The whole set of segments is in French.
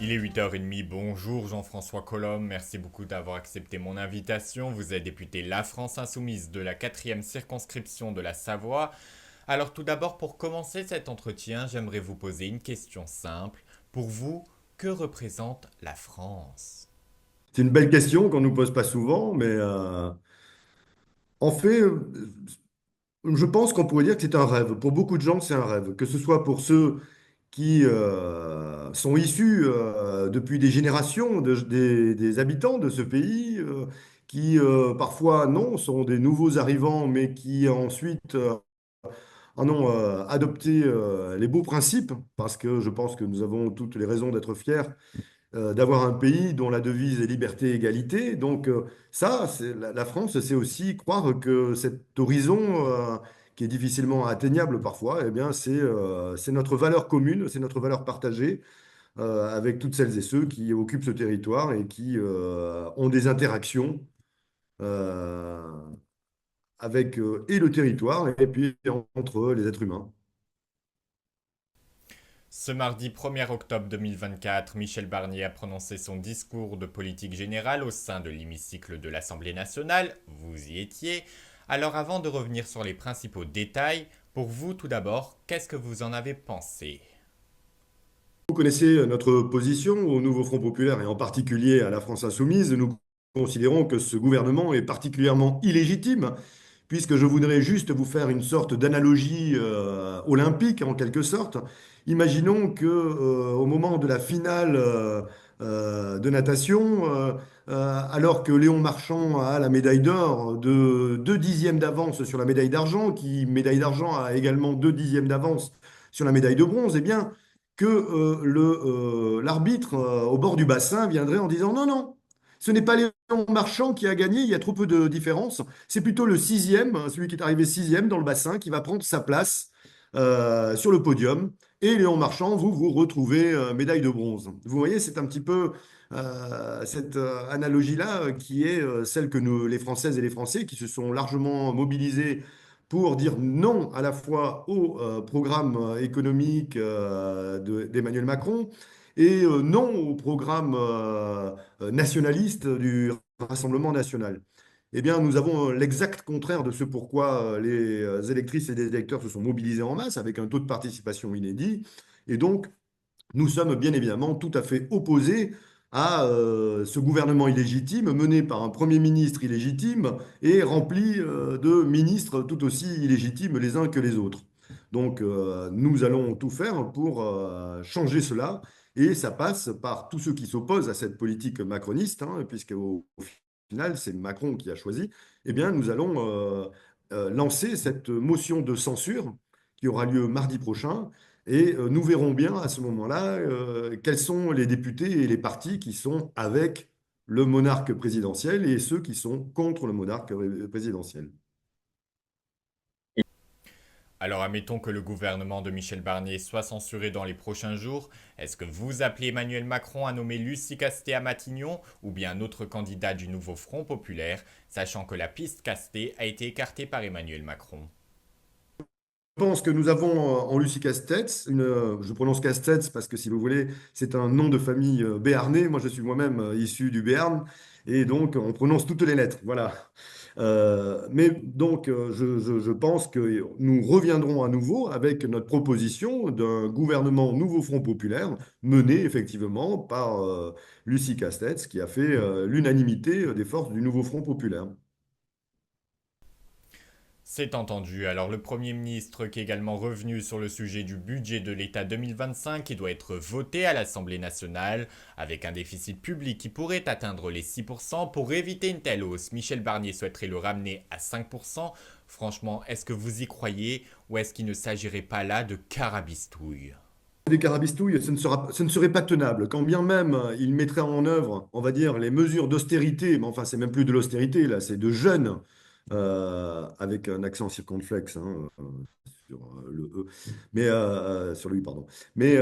Il est 8h30, bonjour Jean-François Colombe, merci beaucoup d'avoir accepté mon invitation. Vous êtes député La France Insoumise de la 4e circonscription de la Savoie. Alors tout d'abord, pour commencer cet entretien, j'aimerais vous poser une question simple. Pour vous, que représente la France? C'est une belle question qu'on ne nous pose pas souvent, mais en fait, je pense qu'on pourrait dire que c'est un rêve. Pour beaucoup de gens, c'est un rêve. Que ce soit pour ceux qui sont issus depuis des générations des habitants de ce pays, qui parfois, non, sont des nouveaux arrivants, mais qui ensuite en ont adopté les beaux principes, parce que je pense que nous avons toutes les raisons d'être fiers d'avoir un pays dont la devise est liberté, égalité. Donc ça, la France, c'est aussi croire que cet horizon, qui est difficilement atteignable parfois, eh bien, c'est notre valeur commune, c'est notre valeur partagée avec toutes celles et ceux qui occupent ce territoire et qui ont des interactions euh, avec et le territoire et puis entre les êtres humains. Ce mardi 1er octobre 2024, Michel Barnier a prononcé son discours de politique générale au sein de l'hémicycle de l'Assemblée nationale. Vous y étiez. Alors avant de revenir sur les principaux détails, pour vous tout d'abord, qu'est-ce que vous en avez pensé? Vous connaissez notre position au Nouveau Front Populaire et en particulier à la France Insoumise. Nous considérons que ce gouvernement est particulièrement illégitime, puisque je voudrais juste vous faire une sorte d'analogie olympique en quelque sorte. Imaginons que au moment de la finale de natation, alors que Léon Marchand a la médaille d'or de 2 dixièmes d'avance sur la médaille d'argent, qui médaille d'argent a également 2 dixièmes d'avance sur la médaille de bronze, eh bien que l'arbitre au bord du bassin viendrait en disant non, non, ce n'est pas Léon Marchand qui a gagné, il y a trop peu de différence. C'est plutôt le sixième, celui qui est arrivé sixième dans le bassin, qui va prendre sa place sur le podium. Et Léon Marchand, vous vous retrouvez médaille de bronze. Vous voyez, c'est un petit peu cette analogie-là qui est celle que nous, les Françaises et les Français, qui se sont largement mobilisés pour dire non à la fois au programme économique d'Emmanuel Macron et non au programme nationaliste du Rassemblement national. Eh bien, nous avons l'exact contraire de ce pourquoi les électrices et les électeurs se sont mobilisés en masse avec un taux de participation inédit. Et donc, nous sommes bien évidemment tout à fait opposés à ce gouvernement illégitime mené par un Premier ministre illégitime et rempli de ministres tout aussi illégitimes les uns que les autres. Donc nous allons tout faire pour changer cela et ça passe par tous ceux qui s'opposent à cette politique macroniste, hein, puisque au final c'est Macron qui a choisi. Eh bien nous allons lancer cette motion de censure qui aura lieu mardi prochain et nous verrons bien à ce moment-là quels sont les députés et les partis qui sont avec le monarque présidentiel et ceux qui sont contre le monarque présidentiel. Alors admettons que le gouvernement de Michel Barnier soit censuré dans les prochains jours. Est-ce que vous appelez Emmanuel Macron à nommer Lucie Casté à Matignon ou bien un autre candidat du nouveau Front populaire, sachant que la piste Casté a été écartée par Emmanuel Macron? Je pense que nous avons en Lucie Castex, je prononce Castex parce que si vous voulez, c'est un nom de famille béarnais. Moi, je suis moi-même issu du Béarn et donc on prononce toutes les lettres. Voilà. Mais donc, je pense que nous reviendrons à nouveau avec notre proposition d'un gouvernement Nouveau Front Populaire mené effectivement par Lucie Castex, qui a fait l'unanimité des forces du Nouveau Front Populaire. C'est entendu. Alors le Premier ministre qui est également revenu sur le sujet du budget de l'État 2025 qui doit être voté à l'Assemblée nationale avec un déficit public qui pourrait atteindre les 6%. Pour éviter une telle hausse, Michel Barnier souhaiterait le ramener à 5%. Franchement, est-ce que vous y croyez ou est-ce qu'il ne s'agirait pas là de carabistouille? Des carabistouilles, ce ne serait pas tenable. Quand bien même il mettrait en œuvre, on va dire, les mesures d'austérité, mais enfin, c'est même plus de l'austérité, là, c'est de jeûne, avec un accent circonflexe hein, sur le E, mais sur le U, pardon. Mais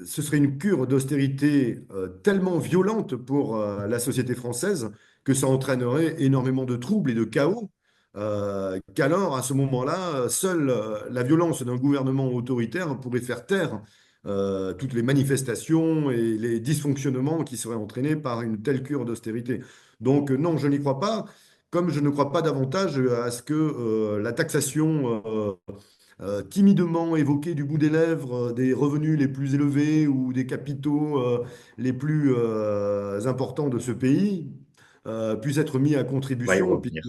ce serait une cure d'austérité tellement violente pour la société française que ça entraînerait énormément de troubles et de chaos qu'alors, à ce moment-là, seule la violence d'un gouvernement autoritaire pourrait faire taire toutes les manifestations et les dysfonctionnements qui seraient entraînés par une telle cure d'austérité. Donc non, je n'y crois pas, comme je ne crois pas davantage à ce que la taxation timidement évoquée du bout des lèvres des revenus les plus élevés ou des capitaux les plus importants de ce pays puisse être mis à On va y contribution, puisque revenir.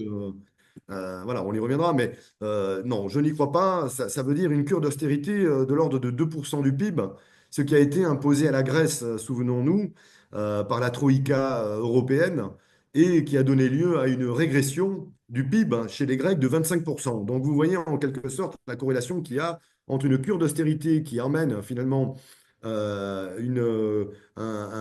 voilà, on y reviendra, mais non, je n'y crois pas. Ça veut dire une cure d'austérité de l'ordre de 2% du PIB, ce qui a été imposé à la Grèce, souvenons-nous, par la Troïka européenne, et qui a donné lieu à une régression du PIB chez les Grecs de 25%. Donc vous voyez en quelque sorte la corrélation qu'il y a entre une cure d'austérité qui emmène finalement un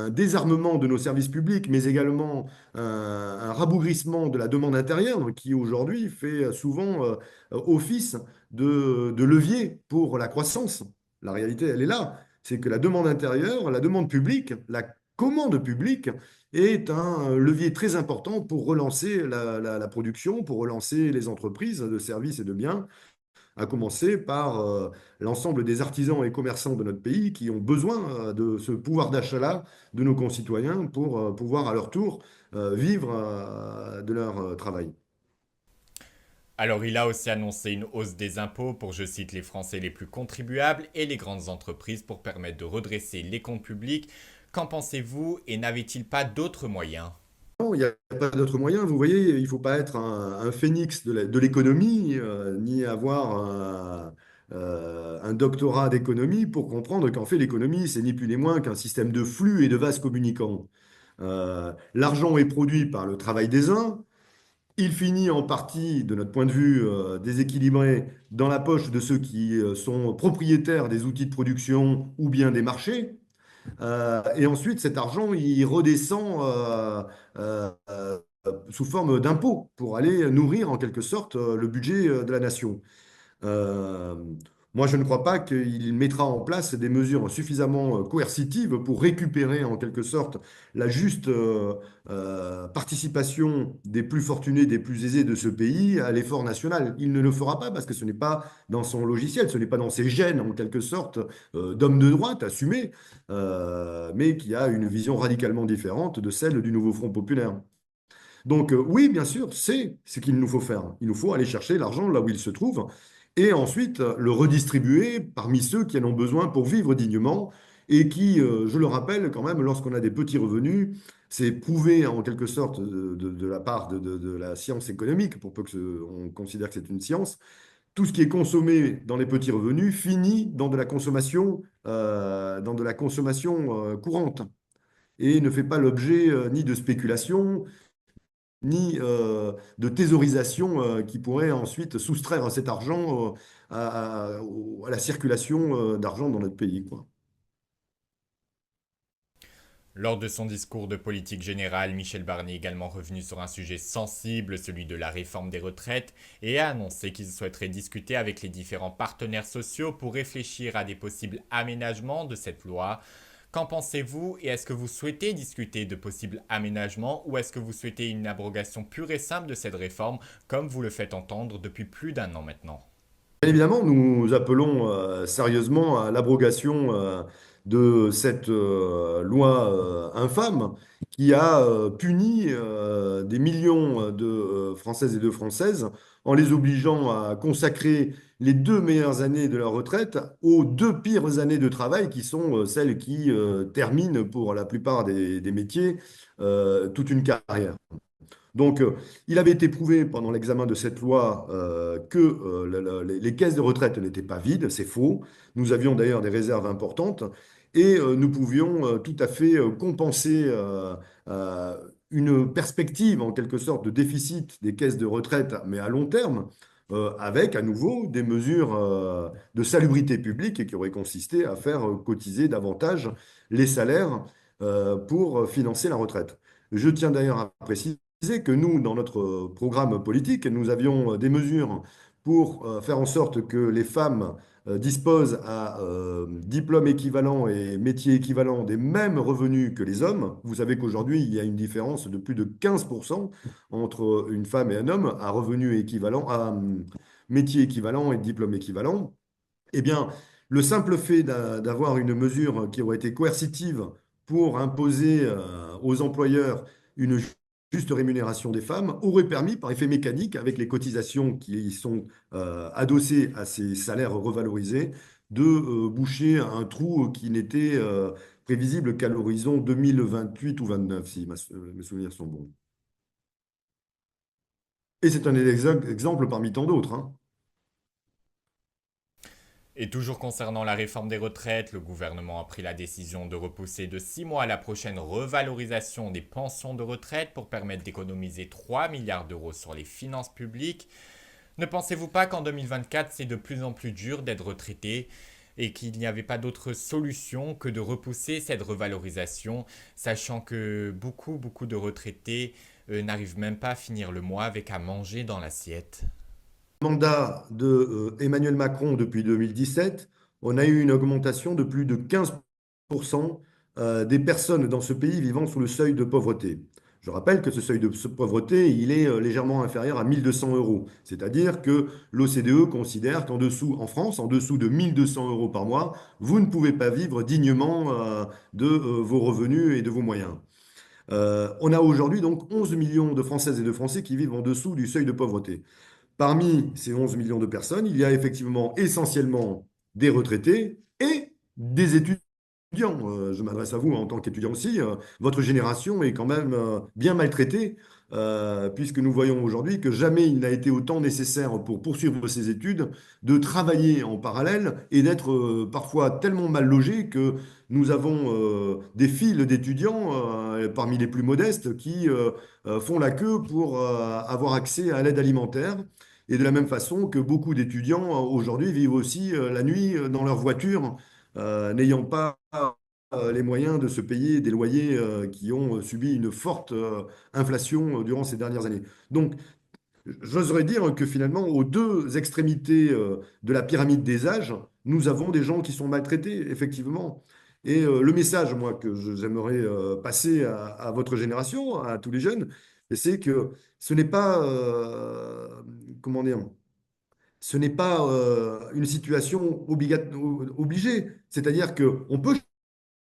désarmement de nos services publics, mais également un rabougrissement de la demande intérieure qui aujourd'hui fait souvent office de levier pour la croissance. La réalité, elle est là. C'est que la demande intérieure, la demande publique, la commande publique est un levier très important pour relancer la production, pour relancer les entreprises de services et de biens, à commencer par l'ensemble des artisans et commerçants de notre pays qui ont besoin de ce pouvoir d'achat-là de nos concitoyens pour pouvoir à leur tour vivre de leur travail. Alors il a aussi annoncé une hausse des impôts pour, je cite, les Français les plus contribuables et les grandes entreprises pour permettre de redresser les comptes publics. Qu'en pensez-vous et n'avait-il pas d'autres moyens? Non, il n'y a pas d'autre moyen. Vous voyez, il ne faut pas être un phénix de l'économie, ni avoir un doctorat d'économie pour comprendre qu'en fait, l'économie, c'est ni plus ni moins qu'un système de flux et de vases communicants. L'argent est produit par le travail des uns. Il finit en partie, de notre point de vue, déséquilibré dans la poche de ceux qui sont propriétaires des outils de production ou bien des marchés. Et ensuite, cet argent, il redescend sous forme d'impôts pour aller nourrir en quelque sorte le budget de la nation. Euh, Moi, je ne crois pas qu'il mettra en place des mesures suffisamment coercitives pour récupérer en quelque sorte la juste participation des plus fortunés, des plus aisés de ce pays à l'effort national. Il ne le fera pas parce que ce n'est pas dans son logiciel, ce n'est pas dans ses gènes en quelque sorte d'homme de droite assumé, mais qui a une vision radicalement différente de celle du nouveau Front populaire. Donc oui, bien sûr, c'est ce qu'il nous faut faire. Il nous faut aller chercher l'argent là où il se trouve et ensuite le redistribuer parmi ceux qui en ont besoin pour vivre dignement et qui, je le rappelle quand même, lorsqu'on a des petits revenus, c'est prouvé en quelque sorte de la part de la science économique, pour peu que on considère que c'est une science, tout ce qui est consommé dans les petits revenus finit dans de la consommation courante et ne fait pas l'objet ni de spéculation, ni de thésaurisation qui pourrait ensuite soustraire cet argent à la circulation d'argent dans notre pays, quoi. Lors de son discours de politique générale, Michel Barnier est également revenu sur un sujet sensible, celui de la réforme des retraites, et a annoncé qu'il souhaiterait discuter avec les différents partenaires sociaux pour réfléchir à des possibles aménagements de cette loi. Qu'en pensez-vous et est-ce que vous souhaitez discuter de possibles aménagements ou est-ce que vous souhaitez une abrogation pure et simple de cette réforme comme vous le faites entendre depuis plus d'un an maintenant? Bien évidemment, nous appelons sérieusement à l'abrogation de cette loi infâme qui a puni des millions de Françaises et de Françaises en les obligeant à consacrer les 2 meilleures années de leur retraite aux 2 pires années de travail qui sont celles qui terminent pour la plupart des métiers toute une carrière. Donc, il avait été prouvé pendant l'examen de cette loi que les caisses de retraite n'étaient pas vides, c'est faux. Nous avions d'ailleurs des réserves importantes et nous pouvions tout à fait compenser euh, une perspective en quelque sorte de déficit des caisses de retraite, mais à long terme, avec à nouveau des mesures de salubrité publique qui auraient consisté à faire cotiser davantage les salaires pour financer la retraite. Je tiens d'ailleurs à préciser que nous, dans notre programme politique, nous avions des mesures pour faire en sorte que les femmes disposent à diplôme équivalent et métier équivalent des mêmes revenus que les hommes. Vous savez qu'aujourd'hui, il y a une différence de plus de 15% entre une femme et un homme à revenus équivalents, à métier équivalent et diplôme équivalent. Eh bien, le simple fait d'avoir une mesure qui aurait été coercitive pour imposer aux employeurs une juste rémunération des femmes aurait permis, par effet mécanique, avec les cotisations qui sont adossées à ces salaires revalorisés, de boucher un trou qui n'était prévisible qu'à l'horizon 2028 ou 29, si mes souvenirs sont bons. Et c'est un exemple parmi tant d'autres, hein. Et toujours concernant la réforme des retraites, le gouvernement a pris la décision de repousser de 6 mois la prochaine revalorisation des pensions de retraite pour permettre d'économiser 3 milliards d'euros sur les finances publiques. Ne pensez-vous pas qu'en 2024, c'est de plus en plus dur d'être retraité et qu'il n'y avait pas d'autre solution que de repousser cette revalorisation, sachant que beaucoup de retraités n'arrivent même pas à finir le mois avec à manger dans l'assiette? Mandat de Emmanuel Macron depuis 2017, on a eu une augmentation de plus de 15% des personnes dans ce pays vivant sous le seuil de pauvreté. Je rappelle que ce seuil de pauvreté, il est légèrement inférieur à 1200 euros. C'est-à-dire que l'OCDE considère qu'en dessous, en France, en dessous de 1200 euros par mois, vous ne pouvez pas vivre dignement de vos revenus et de vos moyens. On a aujourd'hui donc 11 millions de Françaises et de Français qui vivent en dessous du seuil de pauvreté. Parmi ces 11 millions de personnes, il y a effectivement essentiellement des retraités et des étudiants. Je m'adresse à vous en tant qu'étudiant aussi. Votre génération est quand même bien maltraitée, puisque nous voyons aujourd'hui que jamais il n'a été autant nécessaire pour poursuivre ses études de travailler en parallèle et d'être parfois tellement mal logé que nous avons des files d'étudiants parmi les plus modestes qui font la queue pour avoir accès à l'aide alimentaire. Et de la même façon que beaucoup d'étudiants aujourd'hui vivent aussi la nuit dans leur voiture, n'ayant pas les moyens de se payer des loyers qui ont subi une forte inflation durant ces dernières années. Donc, j'oserais dire que finalement, aux deux extrémités de la pyramide des âges, nous avons des gens qui sont maltraités, effectivement. Et le message, moi, que j'aimerais passer à votre génération, à tous les jeunes, c'est que ce n'est pas, comment dire, ce n'est pas une situation obligée. C'est-à-dire qu'on peut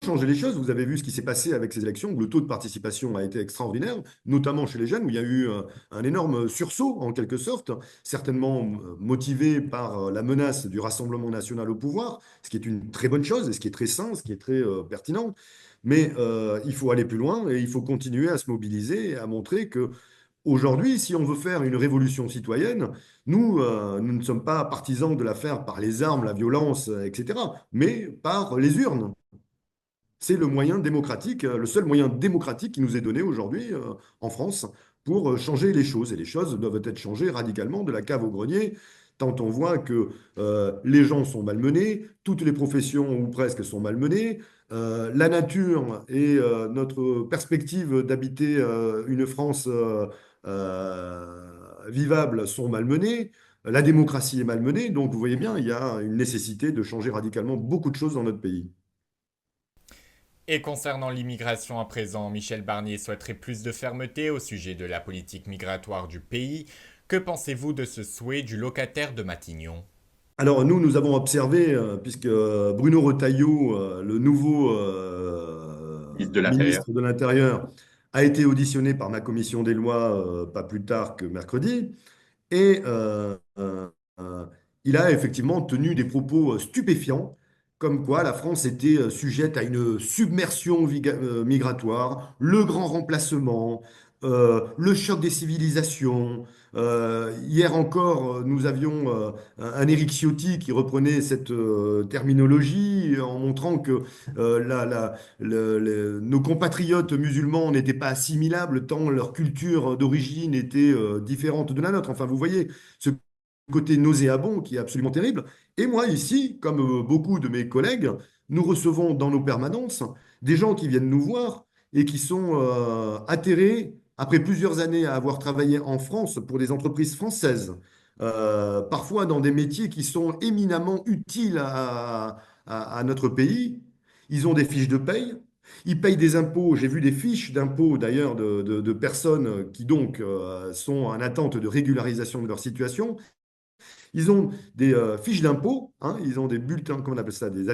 changer les choses. Vous avez vu ce qui s'est passé avec ces élections, où le taux de participation a été extraordinaire, notamment chez les jeunes, où il y a eu un énorme sursaut, en quelque sorte, certainement motivé par la menace du Rassemblement national au pouvoir, ce qui est une très bonne chose, et ce qui est très sain, ce qui est très pertinent. Mais il faut aller plus loin et il faut continuer à se mobiliser et à montrer que aujourd'hui, si on veut faire une révolution citoyenne, nous ne sommes pas partisans de la faire par les armes, la violence, etc., mais par les urnes. C'est le moyen démocratique, le seul moyen démocratique qui nous est donné aujourd'hui en France pour changer les choses. Et les choses doivent être changées radicalement de la cave au grenier, tant on voit que les gens sont malmenés, toutes les professions ou presque sont malmenées, la nature et notre perspective d'habiter une France vivable sont malmenées. La démocratie est malmenée, donc vous voyez bien, il y a une nécessité de changer radicalement beaucoup de choses dans notre pays. Et concernant l'immigration à présent, Michel Barnier souhaiterait plus de fermeté au sujet de la politique migratoire du pays. Que pensez-vous de ce souhait du locataire de Matignon? Alors nous avons observé, puisque Bruno Retailleau, le nouveau Ministre de l'Intérieur. ministre de l'Intérieur, a été auditionné par ma commission des lois pas plus tard que mercredi, et il a effectivement tenu des propos stupéfiants, comme quoi la France était sujette à une submersion migratoire, le grand remplacement, le choc des civilisations. Hier encore, nous avions un Éric Ciotti qui reprenait cette terminologie en montrant que nos compatriotes musulmans n'étaient pas assimilables tant leur culture d'origine était différente de la nôtre. Enfin, vous voyez, ce côté nauséabond qui est absolument terrible. Et moi, ici, comme beaucoup de mes collègues, nous recevons dans nos permanences des gens qui viennent nous voir et qui sont atterrés, après plusieurs années à avoir travaillé en France pour des entreprises françaises, parfois dans des métiers qui sont éminemment utiles à notre pays. Ils ont des fiches de paye. Ils payent des impôts. J'ai vu des fiches d'impôts d'ailleurs de personnes qui donc sont en attente de régularisation de leur situation. Ils ont des fiches d'impôt, hein, ils ont des bulletins, comment on appelle ça, des,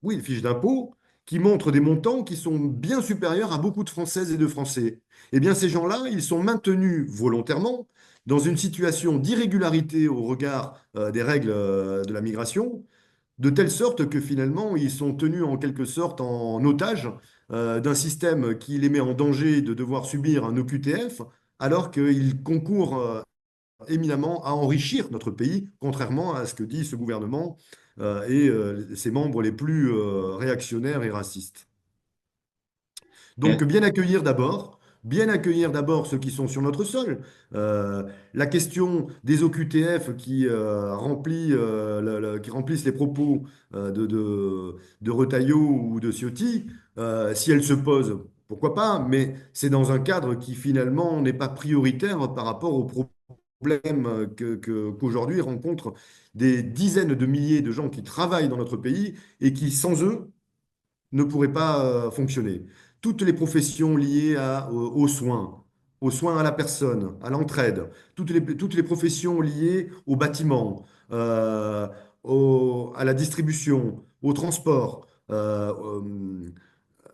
oui, des fiches d'impôt qui montrent des montants qui sont bien supérieurs à beaucoup de Françaises et de Français. Eh bien, ces gens-là, ils sont maintenus volontairement dans une situation d'irrégularité au regard des règles de la migration, de telle sorte que finalement, ils sont tenus en quelque sorte en otage d'un système qui les met en danger de devoir subir un OQTF, alors qu'ils concourent éminemment à enrichir notre pays, contrairement à ce que dit ce gouvernement et ses membres les plus réactionnaires et racistes. Donc, Et, bien accueillir d'abord ceux qui sont sur notre sol. La question des OQTF qui remplissent les propos de Retailleau ou de Ciotti, si elle se pose, pourquoi pas, mais c'est dans un cadre qui finalement n'est pas prioritaire par rapport aux problèmes qu'aujourd'hui rencontrent des dizaines de milliers de gens qui travaillent dans notre pays et qui, sans eux, ne pourrait pas fonctionner. Toutes les professions liées aux soins à la personne, à l'entraide, toutes les professions liées au bâtiment, à la distribution, au transport,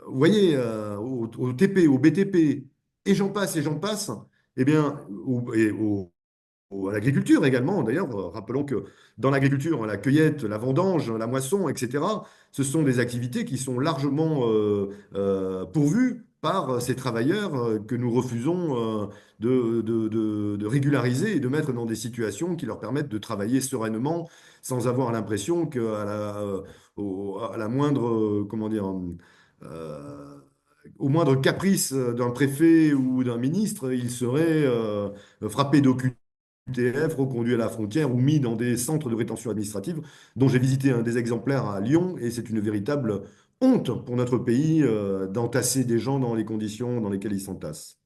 vous voyez, au TP, au BTP, et j'en passe, eh bien, à l'agriculture également. D'ailleurs, rappelons que dans l'agriculture, la cueillette, la vendange, la moisson, etc., ce sont des activités qui sont largement pourvues par ces travailleurs que nous refusons de régulariser et de mettre dans des situations qui leur permettent de travailler sereinement sans avoir l'impression à la moindre, comment dire, euh, au moindre caprice d'un préfet ou d'un ministre, ils seraient frappés d'aucune UTF, reconduits à la frontière ou mis dans des centres de rétention administrative, dont j'ai visité un des exemplaires à Lyon, et c'est une véritable honte pour notre pays d'entasser des gens dans les conditions dans lesquelles ils s'entassent.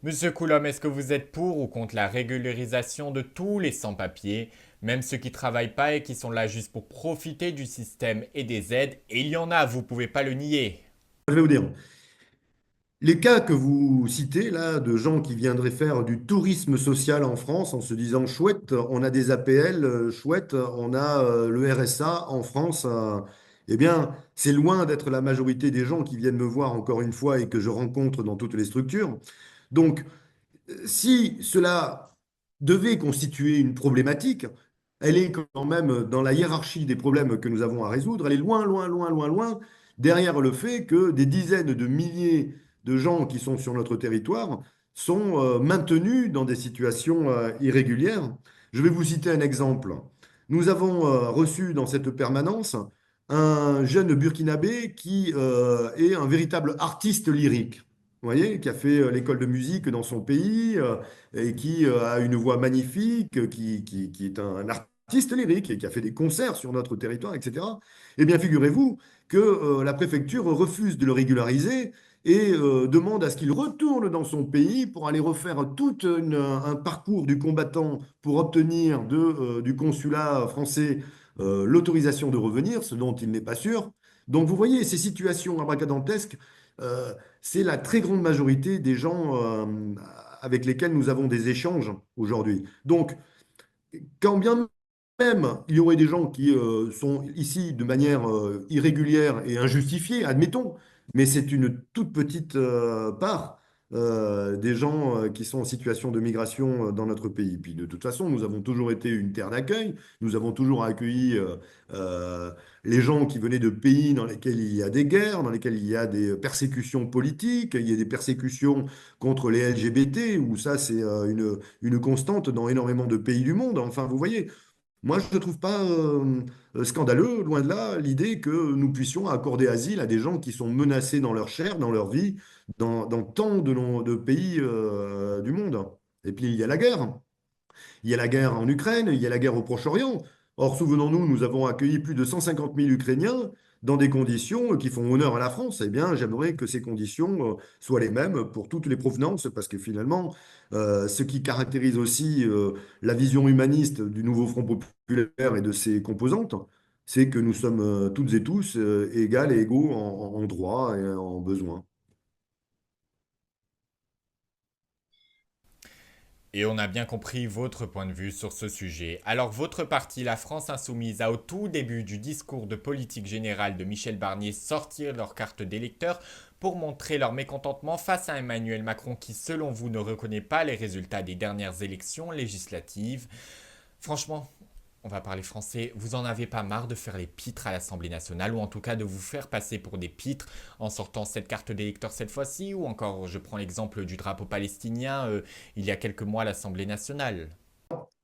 Monsieur Coulomb, est-ce que vous êtes pour ou contre la régularisation de tous les sans-papiers, même ceux qui travaillent pas et qui sont là juste pour profiter du système et des aides? Et il y en a, vous pouvez pas le nier. Je vais vous dire, les cas que vous citez là de gens qui viendraient faire du tourisme social en France en se disant chouette, on a des APL, chouette, on a le RSA en France, eh bien, c'est loin d'être la majorité des gens qui viennent me voir encore une fois et que je rencontre dans toutes les structures. Donc, si cela devait constituer une problématique, elle est quand même dans la hiérarchie des problèmes que nous avons à résoudre, elle est loin, loin, loin, loin, loin derrière le fait que des dizaines de milliers de gens qui sont sur notre territoire sont maintenus dans des situations irrégulières. Je vais vous citer un exemple. Nous avons reçu dans cette permanence un jeune burkinabé qui est un véritable artiste lyrique. Vous voyez, qui a fait l'école de musique dans son pays et qui a une voix magnifique, qui est un artiste lyrique et qui a fait des concerts sur notre territoire, etc. Eh bien, figurez-vous que la préfecture refuse de le régulariser et demande à ce qu'il retourne dans son pays pour aller refaire un parcours du combattant pour obtenir du consulat français l'autorisation de revenir, ce dont il n'est pas sûr. Donc, vous voyez, ces situations abracadabrantesques, euh, c'est la très grande majorité des gens avec lesquels nous avons des échanges aujourd'hui. Donc, quand bien même il y aurait des gens qui sont ici de manière irrégulière et injustifiée, admettons, mais c'est une toute petite part des gens qui sont en situation de migration dans notre pays. Puis de toute façon, nous avons toujours été une terre d'accueil, nous avons toujours accueilli euh, les gens qui venaient de pays dans lesquels il y a des guerres, dans lesquels il y a des persécutions politiques, il y a des persécutions contre les LGBT, où ça c'est une constante dans énormément de pays du monde. Enfin, vous voyez. Moi, je ne trouve pas scandaleux, loin de là, l'idée que nous puissions accorder asile à des gens qui sont menacés dans leur chair, dans leur vie, dans tant de pays du monde. Et puis, il y a la guerre. Il y a la guerre en Ukraine, il y a la guerre au Proche-Orient. Or, souvenons-nous, nous avons accueilli plus de 150 000 Ukrainiens dans des conditions qui font honneur à la France. Eh bien, j'aimerais que ces conditions soient les mêmes pour toutes les provenances, parce que finalement, ce qui caractérise aussi la vision humaniste du nouveau Front populaire et de ses composantes, c'est que nous sommes toutes et tous égales et égaux en droit et en besoin. Et on a bien compris votre point de vue sur ce sujet. Alors votre parti, la France Insoumise, a au tout début du discours de politique générale de Michel Barnier sorti leur carte d'électeur pour montrer leur mécontentement face à Emmanuel Macron qui, selon vous, ne reconnaît pas les résultats des dernières élections législatives. Franchement, on va parler français, vous en avez pas marre de faire les pitres à l'Assemblée nationale ou en tout cas de vous faire passer pour des pitres en sortant cette carte d'électeur cette fois-ci ou encore je prends l'exemple du drapeau palestinien il y a quelques mois à l'Assemblée nationale.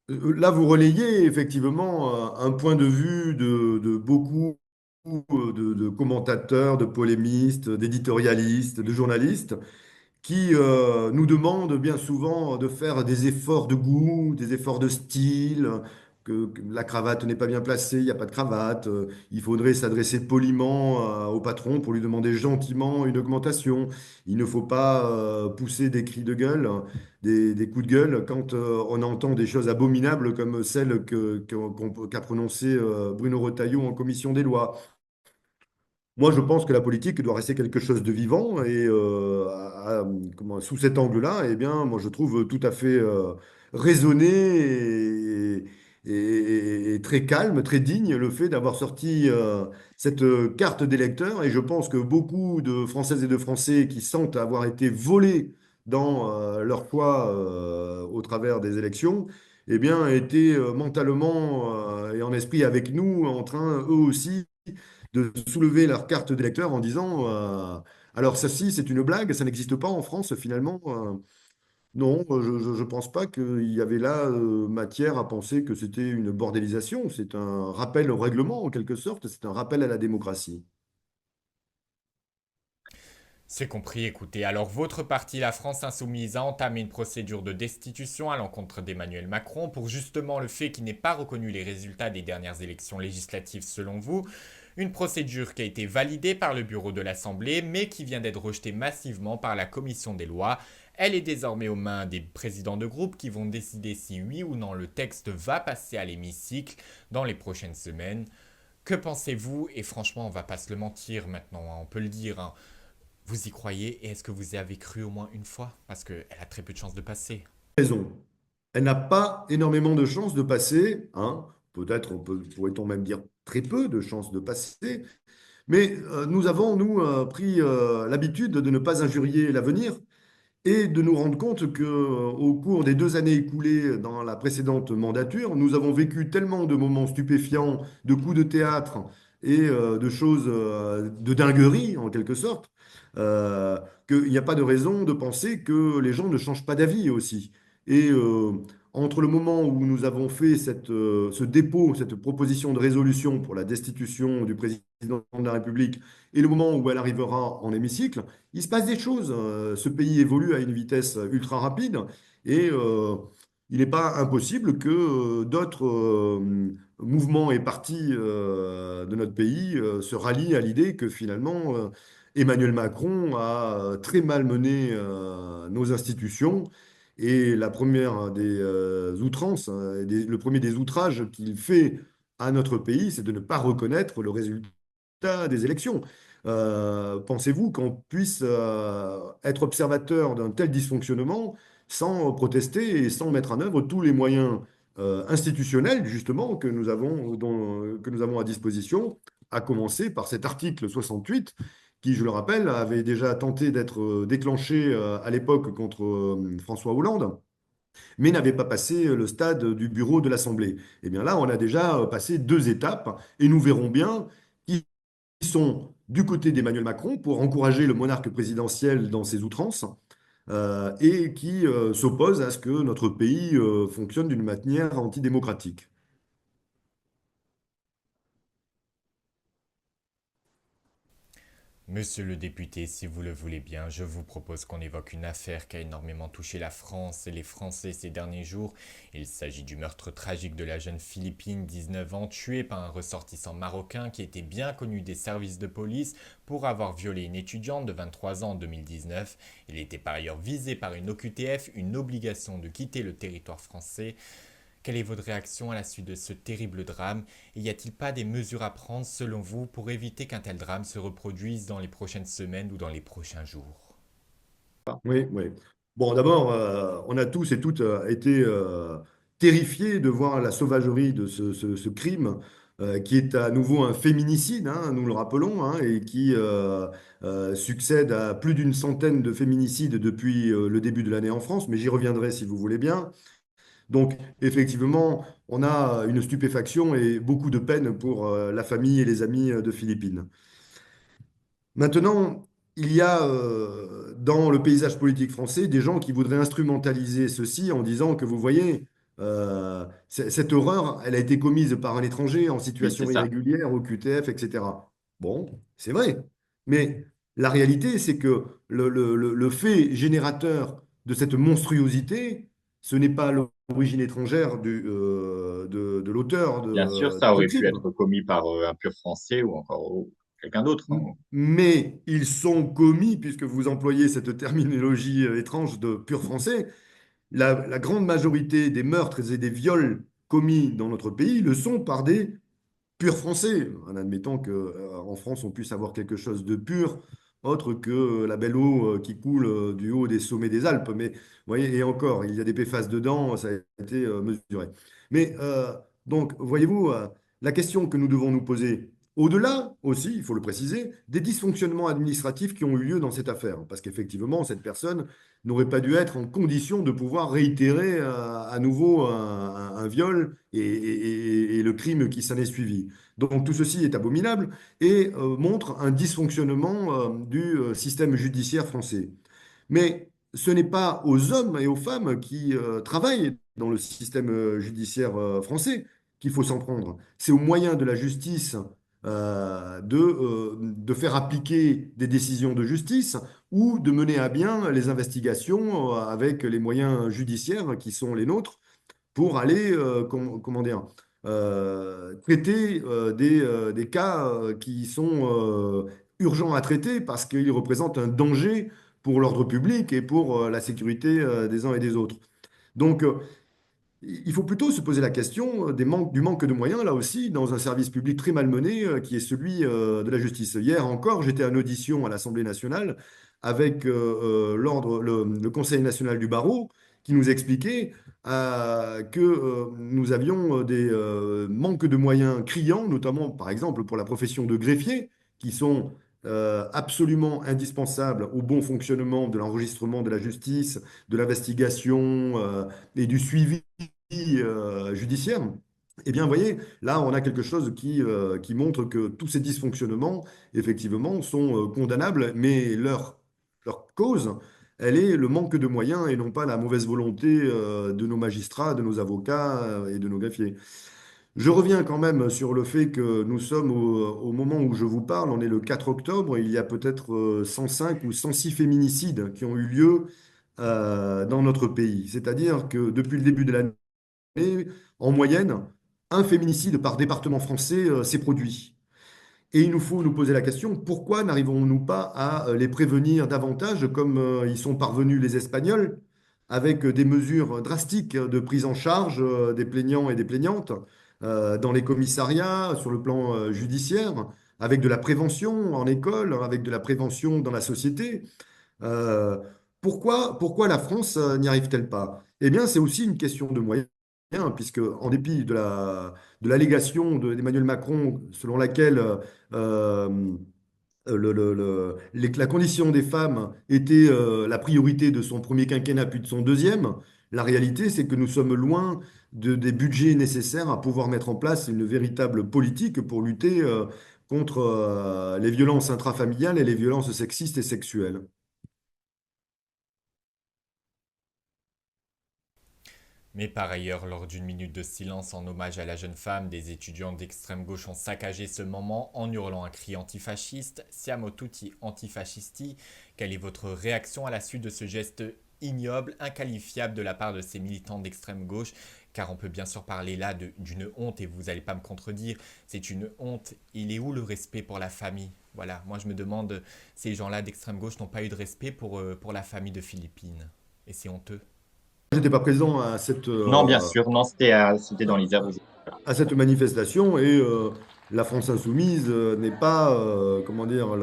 Là, vous relayez effectivement un point de vue de beaucoup de commentateurs, de polémistes, d'éditorialistes, de journalistes qui nous demandent bien souvent de faire des efforts de goût, des efforts de style, que la cravate n'est pas bien placée, il n'y a pas de cravate, il faudrait s'adresser poliment au patron pour lui demander gentiment une augmentation. Il ne faut pas pousser des cris de gueule, des coups de gueule quand on entend des choses abominables comme celles qu'a prononcées Bruno Retailleau en commission des lois. Moi, je pense que la politique doit rester quelque chose de vivant et sous cet angle-là, eh bien, moi, je trouve tout à fait raisonné et très calme, très digne le fait d'avoir sorti cette carte d'électeur. Et je pense que beaucoup de Françaises et de Français qui sentent avoir été volés dans leur choix au travers des élections, eh bien, étaient mentalement et en esprit avec nous, en train, eux aussi, de soulever leur carte d'électeur en disant alors, ça, si, c'est une blague, ça n'existe pas en France, finalement. Non, je ne pense pas qu'il y avait là matière à penser que c'était une bordélisation. C'est un rappel au règlement, en quelque sorte. C'est un rappel à la démocratie. C'est compris, écoutez. Alors votre parti, la France Insoumise, a entamé une procédure de destitution à l'encontre d'Emmanuel Macron pour justement le fait qu'il n'ait pas reconnu les résultats des dernières élections législatives selon vous. Une procédure qui a été validée par le bureau de l'Assemblée mais qui vient d'être rejetée massivement par la commission des lois. Elle est désormais aux mains des présidents de groupe qui vont décider si oui ou non le texte va passer à l'hémicycle dans les prochaines semaines. Que pensez-vous? Et franchement, on va pas se le mentir maintenant, hein, on peut le dire, hein. Vous y croyez et est-ce que vous y avez cru au moins une fois? Parce qu'elle a très peu de chances de passer. Raison. Elle n'a pas énormément de chances de passer, hein. Peut-être, pourrait-on même dire très peu de chances de passer. Mais nous avons, nous, pris l'habitude de ne pas injurier l'avenir et de nous rendre compte que, au cours des 2 années écoulées dans la précédente mandature, nous avons vécu tellement de moments stupéfiants, de coups de théâtre et de choses de dinguerie, en quelque sorte, euh, qu'il n'y a pas de raison de penser que les gens ne changent pas d'avis aussi. Et entre le moment où nous avons fait ce dépôt, cette proposition de résolution pour la destitution du président de la République, et le moment où elle arrivera en hémicycle, il se passe des choses. Ce pays évolue à une vitesse ultra rapide et il n'est pas impossible que d'autres mouvements et partis de notre pays se rallient à l'idée que finalement Emmanuel Macron a très mal mené nos institutions. Et la première des outrances, hein, le premier des outrages qu'il fait à notre pays, c'est de ne pas reconnaître le résultat des élections. Pensez-vous qu'on puisse être observateur d'un tel dysfonctionnement sans protester et sans mettre en œuvre tous les moyens institutionnels, justement, que nous avons à disposition, à commencer par cet article 68, qui, je le rappelle, avait déjà tenté d'être déclenché à l'époque contre François Hollande, mais n'avait pas passé le stade du bureau de l'Assemblée. Et bien là, on a déjà passé 2 étapes et nous verrons bien qui sont du côté d'Emmanuel Macron pour encourager le monarque présidentiel dans ses outrances et qui s'opposent à ce que notre pays fonctionne d'une manière antidémocratique. Monsieur le député, si vous le voulez bien, je vous propose qu'on évoque une affaire qui a énormément touché la France et les Français ces derniers jours. Il s'agit du meurtre tragique de la jeune Philippine, 19 ans, tuée par un ressortissant marocain qui était bien connu des services de police pour avoir violé une étudiante de 23 ans en 2019. Il était par ailleurs visé par une OQTF, une obligation de quitter le territoire français. Quelle est votre réaction à la suite de ce terrible drame et y a-t-il pas des mesures à prendre selon vous pour éviter qu'un tel drame se reproduise dans les prochaines semaines ou dans les prochains jours? Oui, oui. Bon, d'abord, on a tous et toutes été terrifiés de voir la sauvagerie de ce crime, qui est à nouveau un féminicide, hein, nous le rappelons, hein, et qui succède à plus d'une centaine de féminicides depuis le début de l'année en France, mais j'y reviendrai si vous voulez bien. Donc, effectivement, on a une stupéfaction et beaucoup de peine pour la famille et les amis de Philippines. Maintenant, il y a dans le paysage politique français des gens qui voudraient instrumentaliser ceci en disant que vous voyez, cette horreur, elle a été commise par un étranger en Oui, c'est situation ça. irrégulière au QTF, etc. Bon, c'est vrai. Mais la réalité, c'est que le fait générateur de cette monstruosité, ce n'est pas l'origine étrangère de l'auteur Bien sûr, de ça ce aurait pu crime. être commis par un pur Français ou encore quelqu'un d'autre, hein. Mais ils sont commis, puisque vous employez cette terminologie étrange de pur français, la grande majorité des meurtres et des viols commis dans notre pays le sont par des pur français, en admettant qu'en France, on puisse avoir quelque chose de pur, autre que la belle eau qui coule du haut des sommets des Alpes. Mais vous voyez, et encore, il y a des PFAS dedans, ça a été mesuré. Mais donc, voyez-vous, la question que nous devons nous poser, au-delà aussi, il faut le préciser, des dysfonctionnements administratifs qui ont eu lieu dans cette affaire, parce qu'effectivement, cette personne n'aurait pas dû être en condition de pouvoir réitérer à nouveau un viol et le crime qui s'en est suivi. Donc tout ceci est abominable et montre un dysfonctionnement du système judiciaire français. Mais ce n'est pas aux hommes et aux femmes qui travaillent dans le système judiciaire français qu'il faut s'en prendre. C'est aux moyens de la justice de faire appliquer des décisions de justice ou de mener à bien les investigations avec les moyens judiciaires qui sont les nôtres pour aller, comment dire, traiter des cas qui sont urgents à traiter parce qu'ils représentent un danger pour l'ordre public et pour la sécurité des uns et des autres. Donc, il faut plutôt se poser la question du manque de moyens, là aussi, dans un service public très malmené, qui est celui de la justice. Hier encore, j'étais en audition à l'Assemblée nationale avec le Conseil national du barreau, qui nous expliquait que nous avions des manques de moyens criants, notamment, par exemple, pour la profession de greffier, qui sont absolument indispensables au bon fonctionnement de l'enregistrement de la justice, de l'investigation et du suivi judiciaire. Eh bien, vous voyez, là, on a quelque chose qui montre que tous ces dysfonctionnements, effectivement, sont condamnables, mais leur cause, elle est le manque de moyens et non pas la mauvaise volonté de nos magistrats, de nos avocats et de nos greffiers. Je reviens quand même sur le fait que nous sommes au moment où je vous parle, on est le 4 octobre, il y a peut-être 105 ou 106 féminicides qui ont eu lieu dans notre pays. C'est-à-dire que depuis le début de l'année, en moyenne, un féminicide par département français s'est produit. Et il nous faut nous poser la question, pourquoi n'arrivons-nous pas à les prévenir davantage comme ils sont parvenus les Espagnols, avec des mesures drastiques de prise en charge des plaignants et des plaignantes dans les commissariats, sur le plan judiciaire, avec de la prévention en école, avec de la prévention dans la société. Euh, pourquoi la France n'y arrive-t-elle pas? Eh bien, c'est aussi une question de moyens, puisque en dépit de l'allégation d'Emmanuel Macron, selon laquelle euh, la condition des femmes était la priorité de son premier quinquennat puis de son deuxième, la réalité, c'est que nous sommes loin des budgets nécessaires à pouvoir mettre en place une véritable politique pour lutter contre les violences intrafamiliales et les violences sexistes et sexuelles. Mais par ailleurs, lors d'une minute de silence en hommage à la jeune femme, des étudiants d'extrême gauche ont saccagé ce moment en hurlant un cri antifasciste, Siamo tutti antifascisti. Quelle est votre réaction à la suite de ce geste ignoble, inqualifiable de la part de ces militants d'extrême gauche? Car on peut bien sûr parler là d'une honte, et vous n'allez pas me contredire, c'est une honte. Il est où le respect pour la famille? Voilà, moi je me demande, ces gens-là d'extrême gauche n'ont pas eu de respect pour la famille de Philippines. Et c'est honteux. J'étais pas présent Non, bien sûr, non, c'était dans l'Isère. à cette manifestation et la France insoumise n'est pas, comment dire,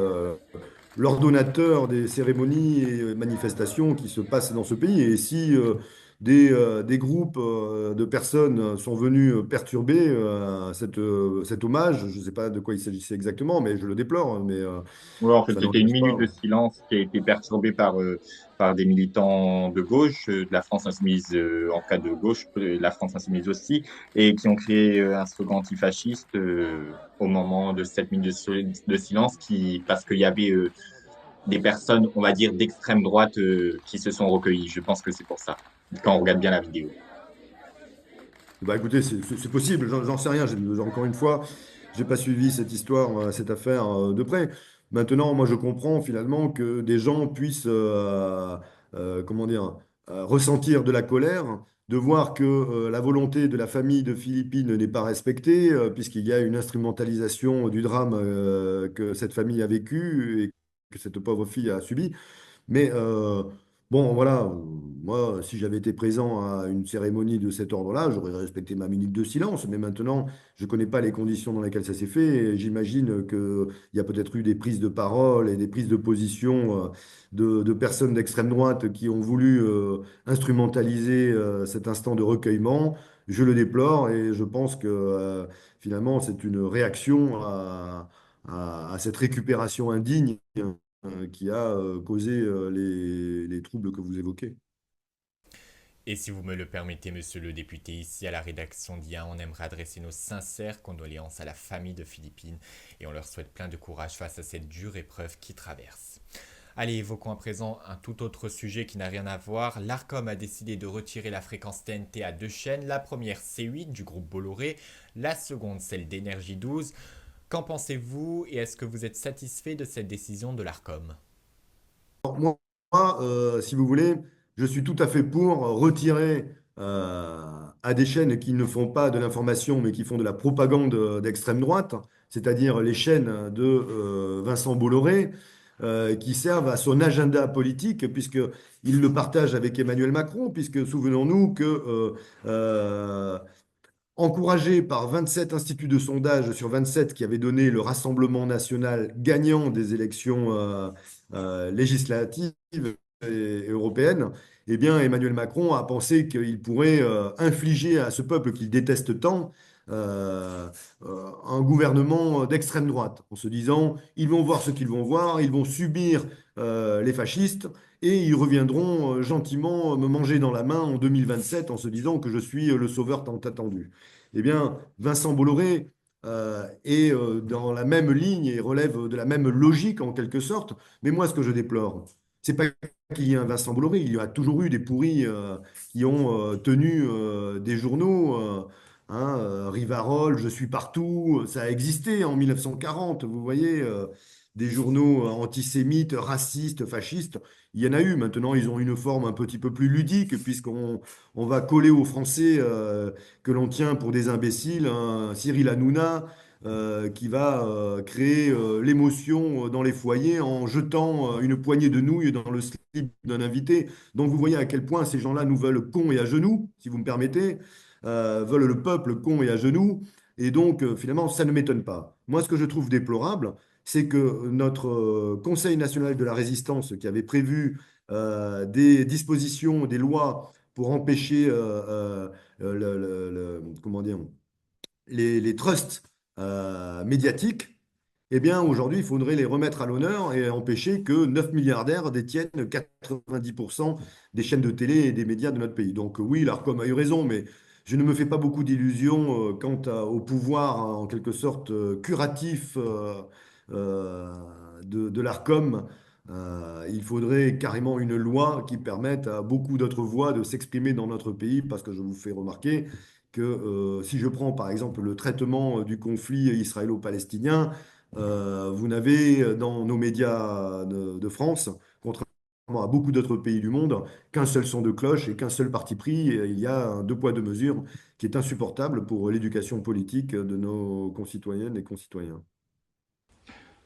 l'ordonnateur des cérémonies et manifestations qui se passent dans ce pays. Et si des groupes de personnes sont venus perturber cet hommage, je ne sais pas de quoi il s'agissait exactement, mais je le déplore, hein, mais Ouais, en fait, ça c'était une n'empêche minute de pas. silence qui a été perturbée par des militants de gauche, de la France insoumise en cas de gauche, la France insoumise aussi, et qui ont créé un slogan antifasciste au moment de cette minute de silence, parce qu'il y avait des personnes, on va dire, d'extrême droite qui se sont recueillies. Je pense que c'est pour ça, quand on regarde bien la vidéo. Bah écoutez, c'est possible, j'en sais rien. Encore une fois, j'ai pas suivi cette histoire, cette affaire de près. Maintenant, moi, je comprends finalement que des gens puissent, comment dire, ressentir de la colère, de voir que la volonté de la famille de Philippines n'est pas respectée, puisqu'il y a une instrumentalisation du drame que cette famille a vécu et que cette pauvre fille a subi. Mais bon, voilà, moi, si j'avais été présent à une cérémonie de cet ordre-là, j'aurais respecté ma minute de silence. Mais maintenant, je ne connais pas les conditions dans lesquelles ça s'est fait. Et j'imagine qu'il y a peut-être eu des prises de parole et des prises de position de personnes d'extrême droite qui ont voulu instrumentaliser cet instant de recueillement. Je le déplore et je pense que finalement, c'est une réaction à cette récupération indigne qui a causé les troubles que vous évoquez. Et si vous me le permettez, monsieur le député, ici à la rédaction d'IA, on aimerait adresser nos sincères condoléances à la famille de Philippines et on leur souhaite plein de courage face à cette dure épreuve qui traverse. Allez, évoquons à présent un tout autre sujet qui n'a rien à voir. L'ARCOM a décidé de retirer la fréquence TNT à deux chaînes, la première C8 du groupe Bolloré, la seconde celle d'Énergie 12. Qu'en pensez-vous et est-ce que vous êtes satisfait de cette décision de l'ARCOM? Alors, moi, si vous voulez, je suis tout à fait pour retirer à des chaînes qui ne font pas de l'information, mais qui font de la propagande d'extrême droite, c'est-à-dire les chaînes de Vincent Bolloré, qui servent à son agenda politique, puisqu'il le partage avec Emmanuel Macron, puisque souvenons-nous que encouragé par 27 instituts de sondage sur 27 qui avaient donné le Rassemblement national gagnant des élections législatives et européennes, eh bien, Emmanuel Macron a pensé qu'il pourrait infliger à ce peuple qu'il déteste tant un gouvernement d'extrême droite, en se disant, ils vont voir ce qu'ils vont voir, ils vont subir les fascistes, et ils reviendront gentiment me manger dans la main en 2027 en se disant que je suis le sauveur tant attendu. Eh bien, Vincent Bolloré est dans la même ligne et relève de la même logique en quelque sorte. Mais moi, ce que je déplore, c'est pas qu'il y ait un Vincent Bolloré. Il y a toujours eu des pourris qui ont tenu des journaux. Rivarol, Je suis partout, ça a existé en 1940, vous voyez, des journaux antisémites, racistes, fascistes. Il y en a eu. Maintenant, ils ont une forme un petit peu plus ludique, puisqu'on va coller aux Français que l'on tient pour des imbéciles, un Cyril Hanouna qui va créer l'émotion dans les foyers en jetant une poignée de nouilles dans le slip d'un invité. Donc vous voyez à quel point ces gens-là nous veulent cons et à genoux, si vous me permettez, veulent le peuple con et à genoux. Et donc finalement, ça ne m'étonne pas. Moi, ce que je trouve déplorable, c'est que notre Conseil national de la résistance, qui avait prévu des dispositions, des lois pour empêcher comment dire, les trusts médiatiques, eh bien, aujourd'hui, il faudrait les remettre à l'honneur et empêcher que 9 milliardaires détiennent 90% des chaînes de télé et des médias de notre pays. Donc oui, l'ARCOM a eu raison, mais je ne me fais pas beaucoup d'illusions au pouvoir, hein, en quelque sorte, curatif euh, de l'ARCOM. Il faudrait carrément une loi qui permette à beaucoup d'autres voix de s'exprimer dans notre pays, parce que je vous fais remarquer que si je prends par exemple le traitement du conflit israélo-palestinien, vous n'avez dans nos médias de France, contrairement à beaucoup d'autres pays du monde, qu'un seul son de cloche et qu'un seul parti pris. Et il y a un deux poids, deux mesures qui est insupportable pour l'éducation politique de nos concitoyennes et concitoyens.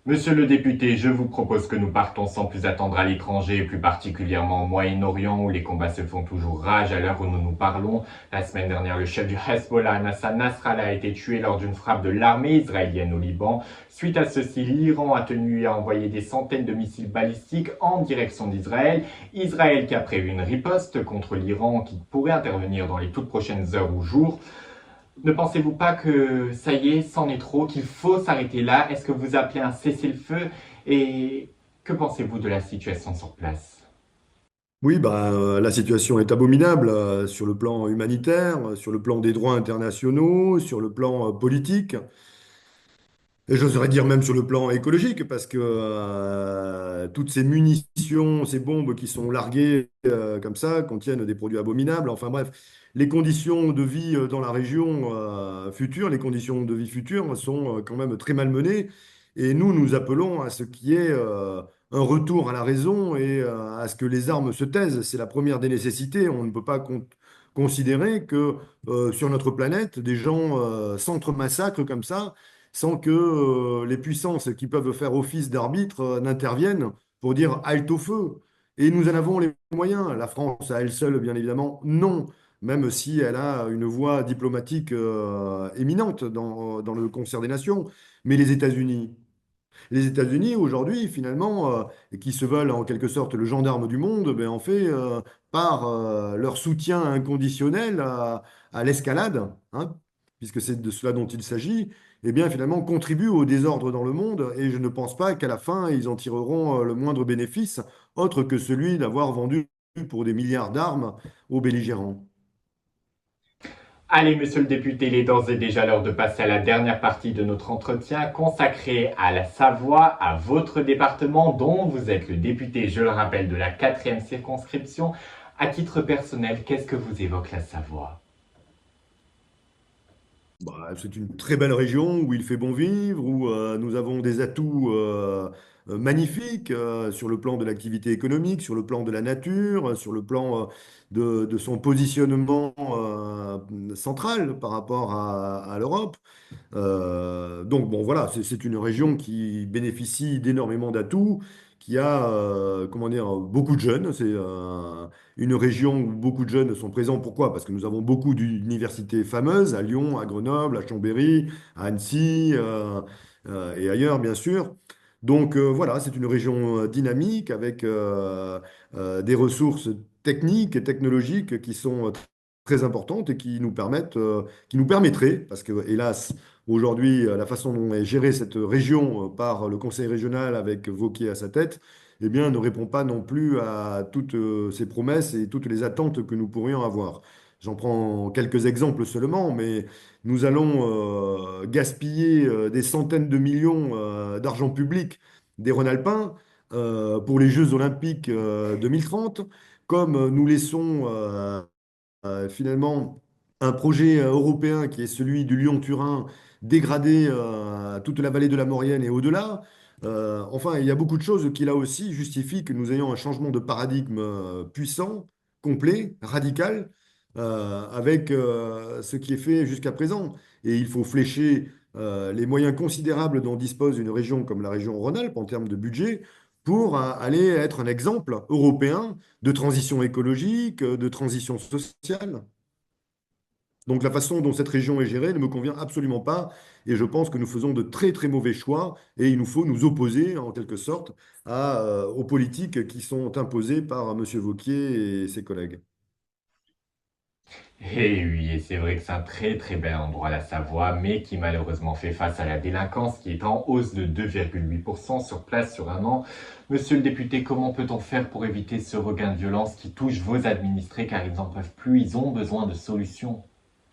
Monsieur le député, je vous propose que nous partons sans plus attendre à l'étranger, plus particulièrement au Moyen-Orient, où les combats se font toujours rage à l'heure où nous nous parlons. La semaine dernière, le chef du Hezbollah, Hassan Nasrallah, a été tué lors d'une frappe de l'armée israélienne au Liban. Suite à ceci, l'Iran a tenu à envoyer des centaines de missiles balistiques en direction d'Israël. Israël qui a prévu une riposte contre l'Iran qui pourrait intervenir dans les toutes prochaines heures ou jours. Ne pensez-vous pas que ça y est, c'en est trop, qu'il faut s'arrêter là? Est-ce que vous appelez un cessez-le-feu? Et que pensez-vous de la situation sur place? Oui, bah, la situation est abominable sur le plan humanitaire, sur le plan des droits internationaux, sur le plan politique. Et j'oserais dire même sur le plan écologique, parce que toutes ces munitions, ces bombes qui sont larguées comme ça contiennent des produits abominables. Enfin bref, les conditions de vie dans la région future, les conditions de vie futures sont quand même très malmenées. Et nous appelons à ce qui est un retour à la raison et à ce que les armes se taisent. C'est la première des nécessités. On ne peut pas considérer que sur notre planète, des gens s'entre-massacrent comme ça sans que les puissances qui peuvent faire office d'arbitre n'interviennent pour dire halte au feu. Et nous en avons les moyens. La France, à elle seule, bien évidemment, non, même si elle a une voix diplomatique éminente dans le concert des nations. Mais les États-Unis, aujourd'hui, finalement, qui se veulent en quelque sorte le gendarme du monde, ben, en fait, par leur soutien inconditionnel à l'escalade, hein, puisque c'est de cela dont il s'agit, eh bien, finalement, contribuent au désordre dans le monde. Et je ne pense pas qu'à la fin, ils en tireront le moindre bénéfice, autre que celui d'avoir vendu pour des milliards d'armes aux belligérants. Allez, monsieur le député, il est d'ores et déjà l'heure de passer à la dernière partie de notre entretien consacrée à la Savoie, à votre département dont vous êtes le député, je le rappelle, de la quatrième circonscription. À titre personnel, qu'est-ce que vous évoque la Savoie? Bah, c'est une très belle région où il fait bon vivre, où nous avons des atouts magnifiques sur le plan de l'activité économique, sur le plan de la nature, sur le plan de son positionnement central par rapport à l'Europe. Donc bon, voilà, c'est une région qui bénéficie d'énormément d'atouts, qui a comment dire, beaucoup de jeunes. C'est une région où beaucoup de jeunes sont présents. Pourquoi? Parce que nous avons beaucoup d'universités fameuses à Lyon, à Grenoble, à Chambéry, à Annecy et ailleurs, bien sûr. Donc voilà, c'est une région dynamique avec des ressources techniques et technologiques qui sont très importantes et qui nous permettraient, parce que hélas, aujourd'hui, la façon dont est gérée cette région par le conseil régional avec Wauquiez à sa tête, eh bien, ne répond pas non plus à toutes ces promesses et toutes les attentes que nous pourrions avoir. J'en prends quelques exemples seulement, mais nous allons gaspiller des centaines de millions d'argent public des Rhône-Alpins pour les Jeux Olympiques 2030, comme nous laissons finalement un projet européen qui est celui du Lyon-Turin dégrader toute la vallée de la Maurienne et au-delà. Enfin, il y a beaucoup de choses qui, là aussi, justifient que nous ayons un changement de paradigme puissant, complet, radical, avec ce qui est fait jusqu'à présent. Et il faut flécher les moyens considérables dont dispose une région comme la région Rhône-Alpes en termes de budget pour aller être un exemple européen de transition écologique, de transition sociale. Donc la façon dont cette région est gérée ne me convient absolument pas et je pense que nous faisons de très très mauvais choix et il nous faut nous opposer en quelque sorte aux politiques qui sont imposées par M. Wauquiez et ses collègues. Eh oui, et c'est vrai que c'est un très très bel endroit, la Savoie, mais qui malheureusement fait face à la délinquance qui est en hausse de 2,8% sur place sur un an. Monsieur le député, comment peut-on faire pour éviter ce regain de violence qui touche vos administrés car ils n'en peuvent plus, ils ont besoin de solutions?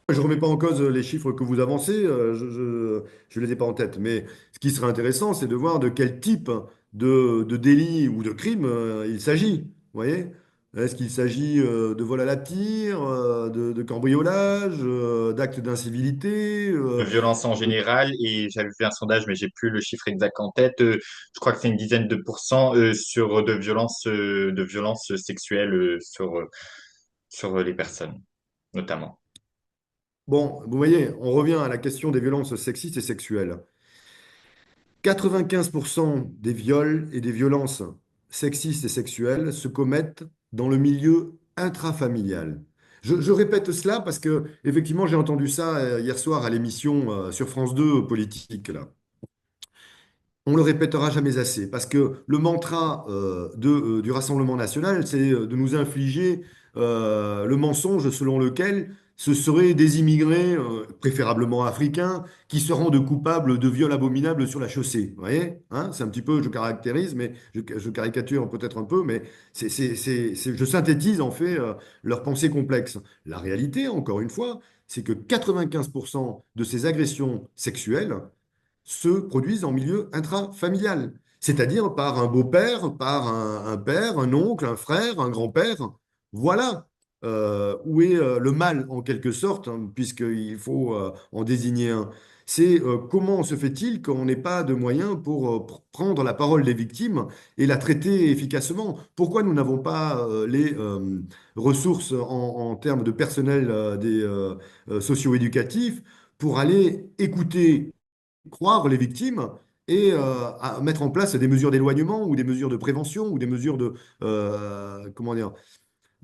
Je ne remets pas en cause les chiffres que vous avancez, je ne les ai pas en tête, mais ce qui serait intéressant, c'est de voir de quel type de délit ou de crime il s'agit. Vous voyez? Est-ce qu'il s'agit de vol à la tire, de cambriolage, d'actes d'incivilité De violence en général, et j'avais fait un sondage, mais j'ai plus le chiffre exact en tête. Je crois que c'est une dizaine de pourcents sur de violences sexuelles sur les personnes, notamment. Bon, vous voyez, on revient à la question des violences sexistes et sexuelles. 95% des viols et des violences sexistes et sexuelles se commettent dans le milieu intrafamilial. Je répète cela parce que, effectivement, j'ai entendu ça hier soir à l'émission sur France 2 politique, là. On le répétera jamais assez, parce que le mantra du Rassemblement national, c'est de nous infliger le mensonge selon lequel ce seraient des immigrés, préférablement africains, qui se rendent coupables de viols abominables sur la chaussée. Vous voyez, hein, c'est un petit peu, je caractérise, mais je caricature peut-être un peu, mais je synthétise en fait leur pensée complexe. La réalité, encore une fois, c'est que 95% de ces agressions sexuelles se produisent en milieu intrafamilial, c'est-à-dire par un beau-père, par un père, un oncle, un frère, un grand-père. Voilà où est le mal en quelque sorte, hein, puisqu'il faut en désigner un. C'est comment se fait-il qu'on n'ait pas de moyens pour prendre la parole des victimes et la traiter efficacement? Pourquoi nous n'avons pas les ressources en termes de personnel socio-éducatifs pour aller écouter, croire les victimes et à mettre en place des mesures d'éloignement ou des mesures de prévention ou des mesures comment dire,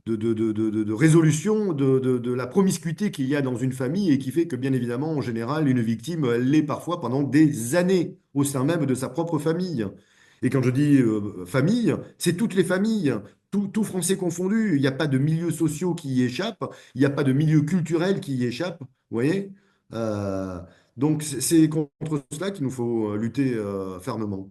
de résolution de la promiscuité qu'il y a dans une famille et qui fait que, bien évidemment, en général, une victime, elle l'est parfois pendant des années au sein même de sa propre famille. Et quand je dis famille, c'est toutes les familles, tout Français confondu. Il n'y a pas de milieux sociaux qui y échappent, il n'y a pas de milieu culturel qui y échappe. Vous voyez? Euh, donc, c'est contre cela qu'il nous faut lutter fermement.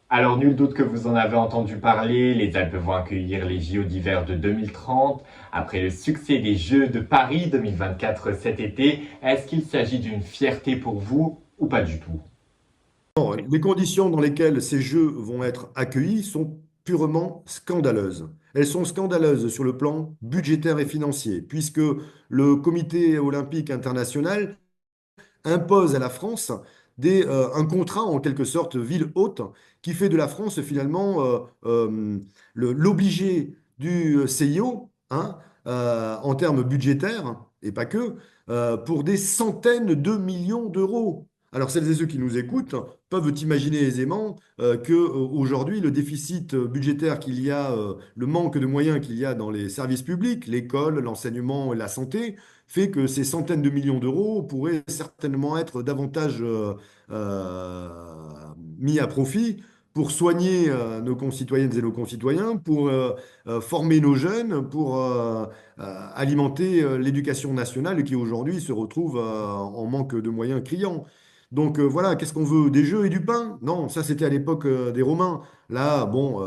Alors, nul doute que vous en avez entendu parler, les Alpes vont accueillir les JO d'hiver de 2030. Après le succès des Jeux de Paris 2024 cet été, est-ce qu'il s'agit d'une fierté pour vous ou pas du tout? Les conditions dans lesquelles ces Jeux vont être accueillis sont purement scandaleuses. Elles sont scandaleuses sur le plan budgétaire et financier, puisque le Comité olympique international impose à la France un contrat en quelque sorte ville hôte qui fait de la France finalement l'obligé du CIO, hein, en termes budgétaires, et pas que, pour des centaines de millions d'euros. Alors celles et ceux qui nous écoutent peuvent imaginer aisément que aujourd'hui le déficit budgétaire qu'il y a, le manque de moyens qu'il y a dans les services publics, l'école, l'enseignement et la santé, fait que ces centaines de millions d'euros pourraient certainement être davantage euh, mis à profit pour soigner nos concitoyennes et nos concitoyens, pour former nos jeunes, pour alimenter l'éducation nationale qui aujourd'hui se retrouve en manque de moyens criants. Donc voilà, qu'est-ce qu'on veut? Des jeux et du pain? Non, ça c'était à l'époque des Romains. Là, bon,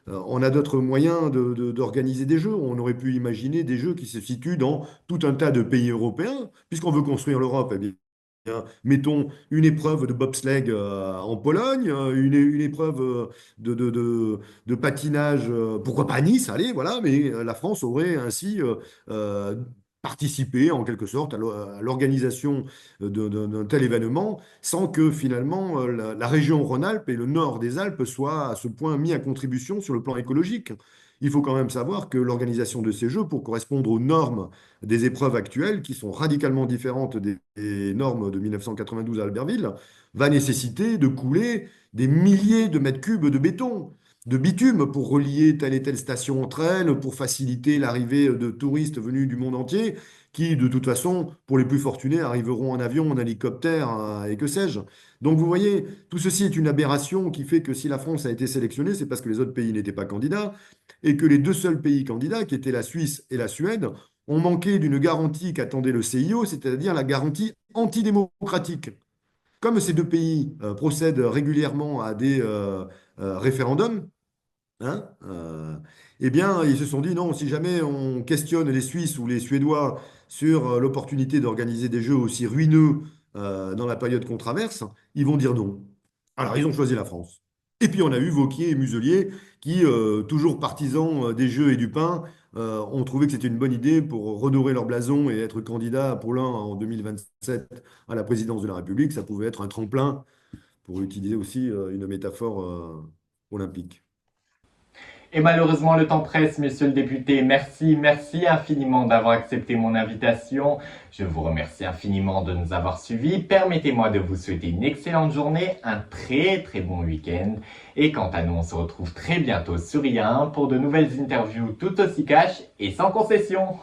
on a d'autres moyens d'organiser des jeux. On aurait pu imaginer des jeux qui se situent dans tout un tas de pays européens, puisqu'on veut construire l'Europe. Eh bien, mettons une épreuve de bobsleigh en Pologne, une épreuve de patinage, pourquoi pas à Nice, allez, voilà, mais la France aurait ainsi euh, participé en quelque sorte à l'organisation d'un tel événement sans que finalement la région Rhône-Alpes et le nord des Alpes soient à ce point mis à contribution sur le plan écologique. Il faut quand même savoir que l'organisation de ces Jeux, pour correspondre aux normes des épreuves actuelles, qui sont radicalement différentes des normes de 1992 à Albertville, va nécessiter de couler des milliers de mètres cubes de béton, de bitume pour relier telle et telle station entre elles, pour faciliter l'arrivée de touristes venus du monde entier, qui, de toute façon, pour les plus fortunés, arriveront en avion, en hélicoptère, et que sais-je. Donc vous voyez, tout ceci est une aberration qui fait que si la France a été sélectionnée, c'est parce que les autres pays n'étaient pas candidats, et que les deux seuls pays candidats, qui étaient la Suisse et la Suède, ont manqué d'une garantie qu'attendait le CIO, c'est-à-dire la garantie antidémocratique. Comme ces deux pays procèdent régulièrement à des référendums, hein, eh bien, ils se sont dit non, si jamais on questionne les Suisses ou les Suédois sur l'opportunité d'organiser des jeux aussi ruineux dans la période qu'on traverse, ils vont dire non. Alors, ils ont choisi la France. Et puis, on a eu Vauquier et Muselier qui, toujours partisans des jeux et du pain, ont trouvé que c'était une bonne idée pour redorer leur blason et être candidat pour l'un en 2027 à la présidence de la République. Ça pouvait être un tremplin pour utiliser aussi une métaphore olympique. Et malheureusement, le temps presse, monsieur le député. Merci infiniment d'avoir accepté mon invitation. Je vous remercie infiniment de nous avoir suivis. Permettez-moi de vous souhaiter une excellente journée, un très bon week-end. Et quant à nous, on se retrouve très bientôt sur IA1 pour de nouvelles interviews tout aussi cash et sans concession.